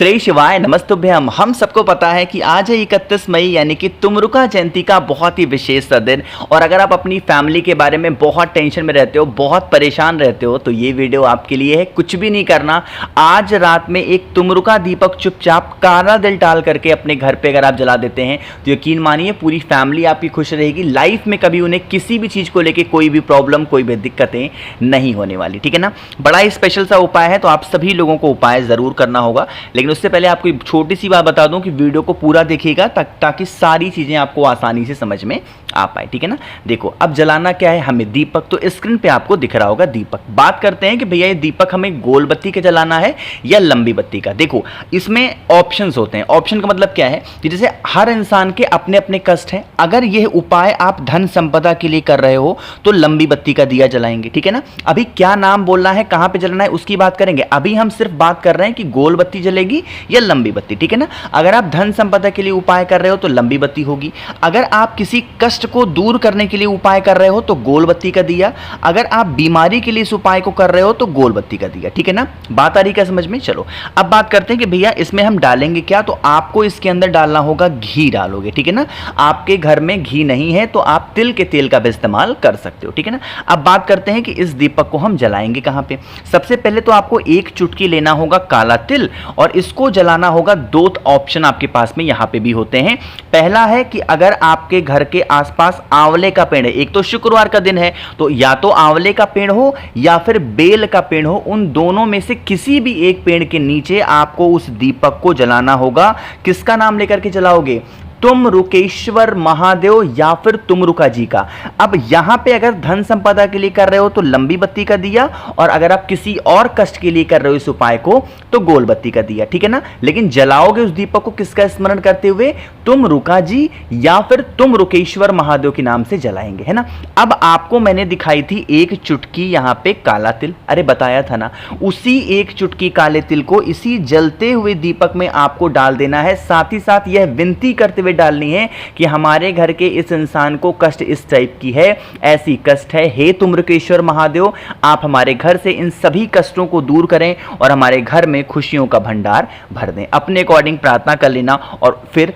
श्री शिवाय नमस्तुभ्यम। हम सबको पता है कि आज है 31 मई यानी कि तुमरुका जयंती का बहुत ही विशेष सा दिन। और अगर आप अपनी फैमिली के बारे में बहुत टेंशन में रहते हो, बहुत परेशान रहते हो, तो ये वीडियो आपके लिए है। कुछ भी नहीं करना, आज रात में एक तुमरुका दीपक चुपचाप काला तिल डाल करके अपने घर पे अगर आप जला देते हैं तो यकीन मानिए पूरी फैमिली आपकी खुश रहेगी। लाइफ में कभी उन्हें किसी भी चीज़ को लेकर कोई भी प्रॉब्लम, कोई भी दिक्कतें नहीं होने वाली, ठीक है ना। बड़ा ही स्पेशल सा उपाय है, तो आप सभी लोगों को उपाय ज़रूर करना होगा। लेकिन उससे पहले आपको एक छोटी सी बात बता दूं कि वीडियो को पूरा देखिएगा ताकि सारी चीज़ें आपको आसानी से समझ में आ पाए, ठीक है ना। देखो अब जलाना क्या है हमें, दीपक। तो स्क्रीन पे आपको दिख रहा होगा दीपक। बात करते हैं कि भैया ये दीपक हमें गोल बत्ती का जलाना है या लंबी बत्ती का। देखो इसमें ऑप्शंस होते हैं। ऑप्शन का मतलब क्या है कि जैसे हर इंसान के अपने अपने कष्ट हैं। अगर यह उपाय आप धन संपदा के लिए कर रहे हो तो लंबी बत्ती का दिया जलाएंगे, ठीक है ना। अभी क्या नाम बोलना है, कहां पे जलाना है उसकी बात करेंगे। अभी हम सिर्फ बात कर रहे हैं कि गोल बत्ती जलेगी या लंबी बत्ती, ठीक है ना। अगर आप धन संपदा के लिए उपाय कर रहे हो तो लंबी बत्ती होगी। अगर आप किसी कष्ट को दूर करने के लिए उपाय कर रहे हो तो गोल बत्ती का दिया। अगर आप बीमारी के लिए इस उपाय को कर रहे हो तो गोल बत्ती का दिया, ठीक है ना। बात आ रही क्या समझ में। चलो अब बात करते हैं कि भैया इसमें हम डालेंगे क्या। तो आपको इसके अंदर डालना होगा घी डालोगे, ठीक है ना। आपके घर में घी नहीं है तो आप तिल के तेल का भी इस्तेमाल कर सकते हो, ठीक है ना। अब बात करते हैं कि इस दीपक को हम जलाएंगे कहां पे। सबसे पहले तो आपको एक चुटकी लेना होगा काला तिल और इसको जलाना होगा। दो ऑप्शन आपके पास में यहां पे भी होते हैं। पहला है कि अगर आपके घर के आसपास आंवले का पेड़ है, एक तो शुक्रवार का दिन है तो या तो आंवले का पेड़ हो या फिर बेल का पेड़ हो, उन दोनों में से किसी भी एक पेड़ के नीचे आपको उस दीपक को जलाना होगा। किसका नाम लेकर के जलाओगे, तुमरुकेश्वर महादेव या फिर तुमरुका जी का। अब यहां पे अगर धन संपदा के लिए कर रहे हो तो लंबी बत्ती का दिया, और अगर आप किसी और कष्ट के लिए कर रहे हो इस उपाय को तो गोल बत्ती का दिया, ठीक है ना। लेकिन जलाओगे उस दीपक को किसका स्मरण करते हुए, तुमरुका जी या फिर तुमरुकेश्वर महादेव के नाम से जलाएंगे, है ना। अब आपको मैंने दिखाई थी एक चुटकी यहां पे काला तिल, अरे बताया था ना, उसी एक चुटकी काले तिल को इसी जलते हुए दीपक में आपको डाल देना है। साथ ही साथ यह विनती करते हुए डालनी है कि हमारे घर के इस इंसान को कष्ट इस टाइप की है, ऐसी कष्ट है, हे तुमरुकेश्वर महादेव आप हमारे घर से इन सभी कष्टों को दूर करें और हमारे घर में खुशियों का भंडार भर दें। अपने अकॉर्डिंग प्रार्थना कर लेना और फिर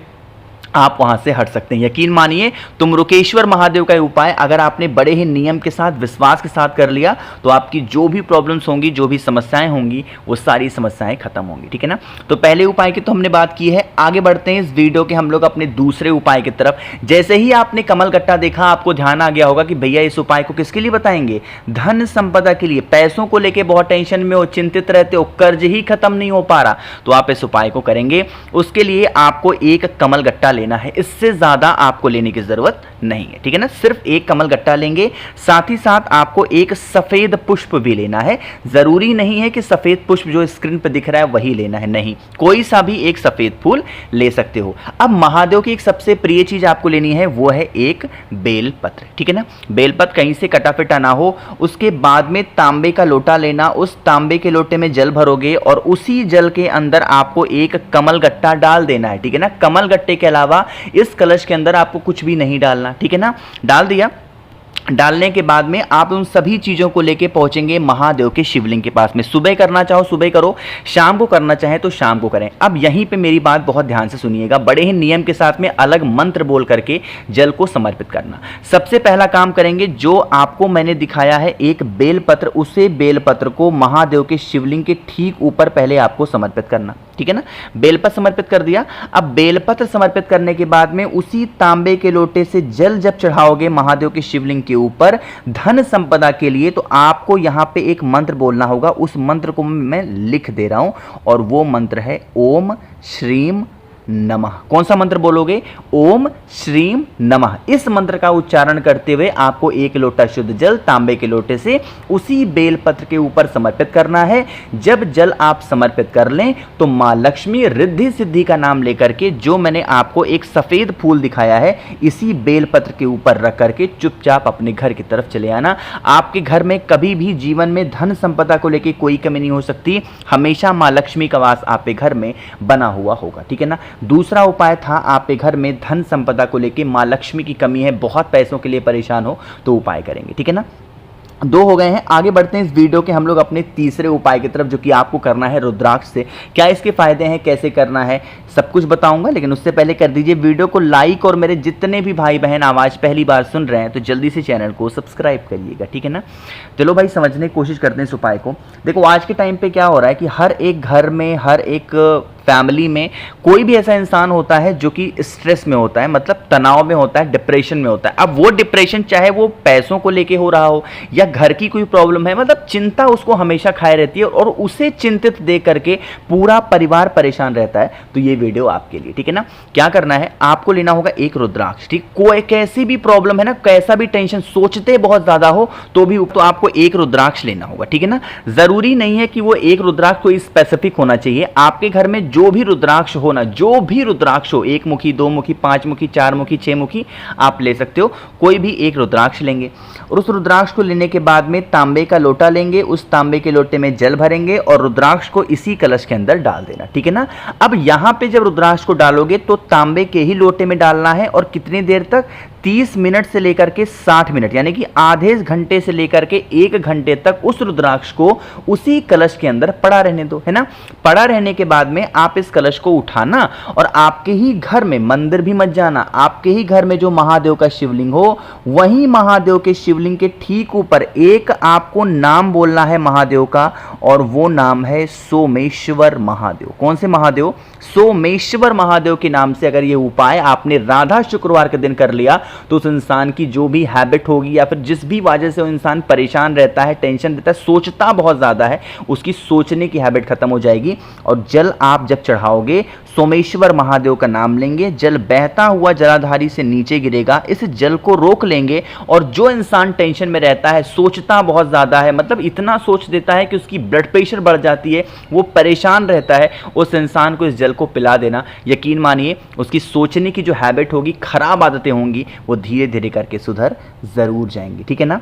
आप वहां से हट सकते हैं। यकीन मानिए तुमरुकेश्वर महादेव का उपाय अगर आपने बड़े ही नियम के साथ, विश्वास के साथ कर लिया तो आपकी जो भी प्रॉब्लम्स होंगी, जो भी समस्याएं होंगी, वो सारी समस्याएं खत्म होंगी, ठीक है ना। तो पहले उपाय की तो हमने बात की है। आगे बढ़ते हैं इस वीडियो के हम लोग अपने दूसरे उपाय की तरफ। जैसे ही आपने कमल गट्टा देखा आपको ध्यान आ गया होगा कि भैया इस उपाय को किसके लिए बताएंगे, धन संपदा के लिए। पैसों को लेकर बहुत टेंशन में हो, चिंतित रहते हो, कर्ज ही खत्म नहीं हो पा रहा, तो आप इस उपाय को करेंगे। उसके लिए आपको एक कमल गट्टा लेना है, इससे ज्यादा आपको लेने की जरूरत नहीं है, ठीक है ना। सिर्फ एक कमल गट्टा लेंगे। साथ ही साथ आपको एक सफेद पुष्प भी लेना है। जरूरी नहीं है कि सफेद पुष्प जो स्क्रीन पर दिख रहा है वही लेना है, नहीं, कोई सा भी एक सफेद फूल ले सकते हो। अब महादेव की एक सबसे प्रिय चीज आपको लेनी है, वो है एक बेलपत्र, ठीक है ना। बेलपत्र कहीं से कटा फिटा ना हो। उसके बाद में तांबे का लोटा लेना, उस तांबे के लोटे में जल भरोगे और उसी जल के अंदर आपको एक कमल गट्टा डाल देना है, ठीक है ना। कमल गट्टे के अलावा इस कलश के अंदर आपको कुछ भी नहीं डालना, ठीक है ना। डाल दिया। डालने के बाद में आप उन सभी चीज़ों को लेके पहुंचेंगे महादेव के शिवलिंग के पास में। सुबह करना चाहो सुबह करो, शाम को करना चाहे तो शाम को करें। अब यहीं पे मेरी बात बहुत ध्यान से सुनिएगा, बड़े ही नियम के साथ में अलग मंत्र बोल करके जल को समर्पित करना। सबसे पहला काम करेंगे, जो आपको मैंने दिखाया है एक बेलपत्र, उसे बेलपत्र को महादेव के शिवलिंग के ठीक ऊपर पहले आपको समर्पित करना, ठीक है ना। बेलपत्र समर्पित कर दिया। अब बेलपत्र समर्पित करने के बाद में उसी तांबे के लोटे से जल जब चढ़ाओगे महादेव के शिवलिंग के ऊपर धन संपदा के लिए, तो आपको यहां पे एक मंत्र बोलना होगा। उस मंत्र को मैं लिख दे रहा हूं और वो मंत्र है ओम श्रीम नमः। कौन सा मंत्र बोलोगे, ओम श्रीम नमः। इस मंत्र का उच्चारण करते हुए आपको एक लोटा शुद्ध जल तांबे के लोटे से उसी बेलपत्र के ऊपर समर्पित करना है। जब जल आप समर्पित कर लें तो मां लक्ष्मी रिद्धि सिद्धि का नाम लेकर के, जो मैंने आपको एक सफेद फूल दिखाया है, इसी बेलपत्र के ऊपर रख करके चुपचाप अपने घर की तरफ चले आना। आपके घर में कभी भी जीवन में धन संपदा को लेकर कोई कमी नहीं हो सकती। हमेशा मां लक्ष्मी का वास आपके घर में बना हुआ होगा, ठीक है ना। दूसरा उपाय था, आपके घर में धन संपदा को लेकर मां लक्ष्मी की कमी है, बहुत पैसों के लिए परेशान हो तो उपाय करेंगे, ठीक है ना। दो हो गए हैं। आगे बढ़ते हैं इस वीडियो के हम लोग अपने तीसरे उपाय की तरफ, जो कि आपको करना है रुद्राक्ष से। क्या इसके फायदे हैं, कैसे करना है, सब कुछ बताऊंगा, लेकिन उससे पहले कर दीजिए वीडियो को लाइक, और मेरे जितने भी भाई बहन आवाज़ पहली बार सुन रहे हैं तो जल्दी से चैनल को सब्सक्राइब करिएगा, ठीक है ना। चलो भाई समझने की कोशिश करते हैं इस उपाय को। देखो आज के टाइम पे क्या हो रहा है कि हर एक घर में, हर एक फैमिली में कोई भी ऐसा इंसान होता है जो कि स्ट्रेस में होता है, मतलब तनाव में होता है, डिप्रेशन में होता है। अब वो डिप्रेशन चाहे वो पैसों को लेके हो रहा हो या घर की कोई प्रॉब्लम है, मतलब चिंता उसको हमेशा खाए रहती है और उसे चिंतित देख करके पूरा परिवार परेशान रहता है। तो ये वीडियो आपके लिए, ठीक है ना। क्या करना है, आपको लेना होगा एक रुद्राक्ष, ठीक। कोई कैसी भी प्रॉब्लम है ना, कैसा भी टेंशन, सोचते बहुत ज्यादा हो तो भी तो आपको एक रुद्राक्ष लेना होगा, ठीक है ना। जरूरी नहीं है कि वो एक रुद्राक्ष कोई स्पेसिफिक होना चाहिए। आपके घर में जो भी रुद्राक्ष हो ना, जो भी रुद्राक्ष हो, एक मुखी, दो मुखी, पांच मुखी, चार मुखी, छह मुखी, आप ले सकते हो। कोई भी एक रुद्राक्ष लेंगे और उस रुद्राक्ष को लेने के बाद में तांबे का लोटा लेंगे, उस तांबे के लोटे में जल भरेंगे और रुद्राक्ष को इसी कलश के अंदर डाल देना, ठीक है ना। अब यहां पे जब रुद्राक्ष को डालोगे तो तांबे के ही लोटे में डालना है और कितनी देर तक, 30 मिनट से लेकर के 60 मिनट, यानी कि आधे घंटे से लेकर के 1 घंटे तक उस रुद्राक्ष को उसी कलश के अंदर पड़ा रहने दो, है ना। पड़ा रहने के बाद में आप इस कलश को उठाना और आपके ही घर में, मंदिर भी मत जाना, आपके ही घर में जो महादेव का शिवलिंग हो, वहीं महादेव के शिवलिंग के ठीक ऊपर एक आपको नाम बोलना है महादेव का, और वो नाम है सोमेश्वर महादेव। कौन से महादेव, सोमेश्वर महादेव के नाम से अगर ये उपाय आपने राधा शुक्रवार के दिन कर लिया तो उस इंसान की जो भी हैबिट होगी या फिर जिस भी वजह से वो इंसान परेशान रहता है, टेंशन रहता है, सोचता बहुत ज्यादा है, उसकी सोचने की हैबिट खत्म हो जाएगी। और जल आप जब चढ़ाओगे, सोमेश्वर महादेव का नाम लेंगे, जल बहता हुआ जलाधारी से नीचे गिरेगा, इस जल को रोक लेंगे और जो इंसान टेंशन में रहता है, सोचता बहुत ज्यादा है, मतलब इतना सोच देता है कि उसकी ब्लड प्रेशर बढ़ जाती है, वो परेशान रहता है, उस इंसान को इस जल को पिला देना। यकीन मानिए उसकी सोचने की जो हैबिट होगी, खराब आदतें होंगी, वो धीरे धीरे करके सुधर जरूर जाएंगी, ठीक है ना।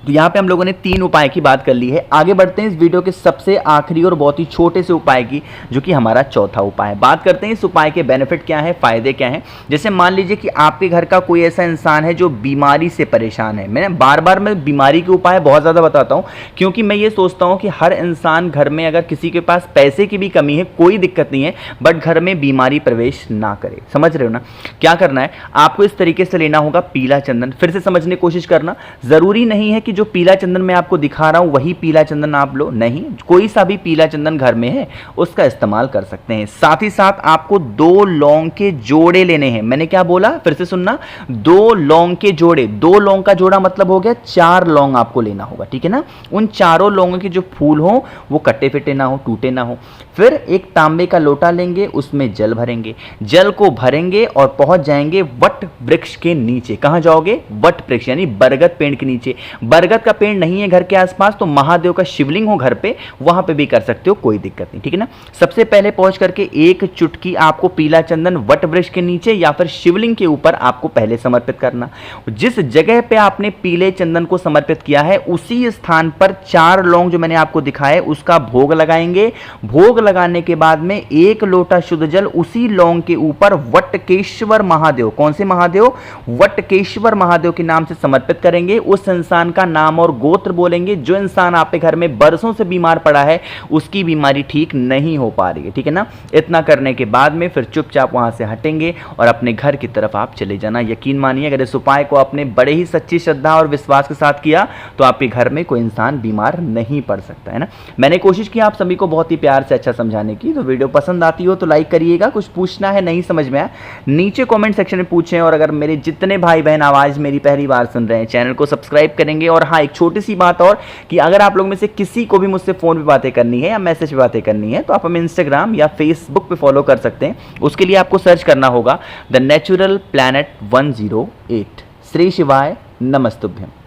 तो यहाँ पे हम लोगों ने 3 उपाय की बात कर ली है। आगे बढ़ते हैं इस वीडियो के सबसे आखिरी और बहुत ही छोटे से उपाय की, जो कि हमारा चौथा उपाय है। बात करते हैं इस उपाय के बेनिफिट क्या है, फायदे क्या हैं। जैसे मान लीजिए कि आपके घर का कोई ऐसा इंसान है जो बीमारी से परेशान है। मैं बार बार बीमारी के उपाय बहुत ज़्यादा बताता हूँ, क्योंकि मैं ये सोचता हूँ कि हर इंसान घर में, अगर किसी के पास पैसे की भी कमी है कोई दिक्कत नहीं है, बट घर में बीमारी प्रवेश ना करे। समझ रहे हो ना। क्या करना है, आपको इस तरीके से लेना होगा पीला चंदन। फिर से समझने की कोशिश करना, जरूरी नहीं है कि जो पीला चंदन मैं आपको दिखा रहा हूं वही पीला चंदन आप लो, नहीं, कोई सा भी पीला चंदन घर में है उसका इस्तेमाल कर सकते हैं। साथ ही साथ आपको 2 लौंग के जोड़े लेने हैं। मैंने क्या बोला, फिर से सुनना, 2 लौंग के जोड़े। 2 लौंग का जोड़ा मतलब हो गया 4 लौंग आपको लेना होगा, ठीक है ना। उन चारों लौंगों के जो फूल हो वो कटे फिटे ना हो, टूटे ना हो। फिर एक तांबे का लोटा लेंगे, उसमें जल भरेंगे, जल को भरेंगे और पहुंच जाएंगे वट वृक्ष के नीचे। कहां जाओगे, वट वृक्ष यानी बरगद पेड़ के नीचे। बरगद का पेड़ नहीं है घर के आसपास तो महादेव का शिवलिंग हो घर पे, वहां पे भी कर सकते हो, कोई दिक्कत नहीं, ठीक है ना। सबसे पहले पहुंच करके एक चुटकी आपको पीला चंदन वट वृक्ष के नीचे या फिर शिवलिंग के ऊपर आपको पहले समर्पित करना। जिस जगह पे आपने पीले चंदन को समर्पित किया है उसी स्थान पर 4 लौंग जो मैंने आपको दिखाए उसका भोग लगाएंगे। भोग लगाने के बाद में 1 लोटा शुद्ध जल उसी लौंग के ऊपर वटकेश्वर महादेव, कौन से महादेव, वटकेश्वर महादेव के नाम से समर्पित करेंगे। उस इंसान का नाम और गोत्र बोलेंगे। जो इंसान आपके घर में बरसों से बीमार पड़ा है उसकी बीमारी ठीक नहीं हो पा रही है, ठीक है ना। इतना करने के बाद में फिर चुपचाप वहां से हटेंगे और अपने घर की तरफ आप चले जाना। यकीन मानिए अगर इस उपाय को आपने बड़े ही सच्ची श्रद्धा और विश्वास के साथ किया तो आपके घर में कोई इंसान बीमार नहीं पड़ सकता, है ना। मैंने कोशिश की आप सभी को बहुत ही प्यार से अच्छा समझाने की। तो वीडियो पसंद आती हो तो लाइक करिएगा। कुछ पूछना है, नहीं समझ में आया, नीचे कमेंट सेक्शन में पूछें। और अगर मेरे जितने भाई बहन आवाज मेरी पहली बार सुन रहे हैं चैनल को सब्सक्राइब करेंगे। और हाँ, एक छोटी सी बात और कि अगर आप लोग में से किसी को भी मुझसे फोन पे बातें करनी है या मैसेज पे बातें करनी है तो आप हमें इंस्टाग्राम या फेसबुक पे फॉलो कर सकते हैं। उसके लिए आपको सर्च करना होगा द नेचुरल प्लैनेट 108। श्री शिवाय नमस्तुभ्यम।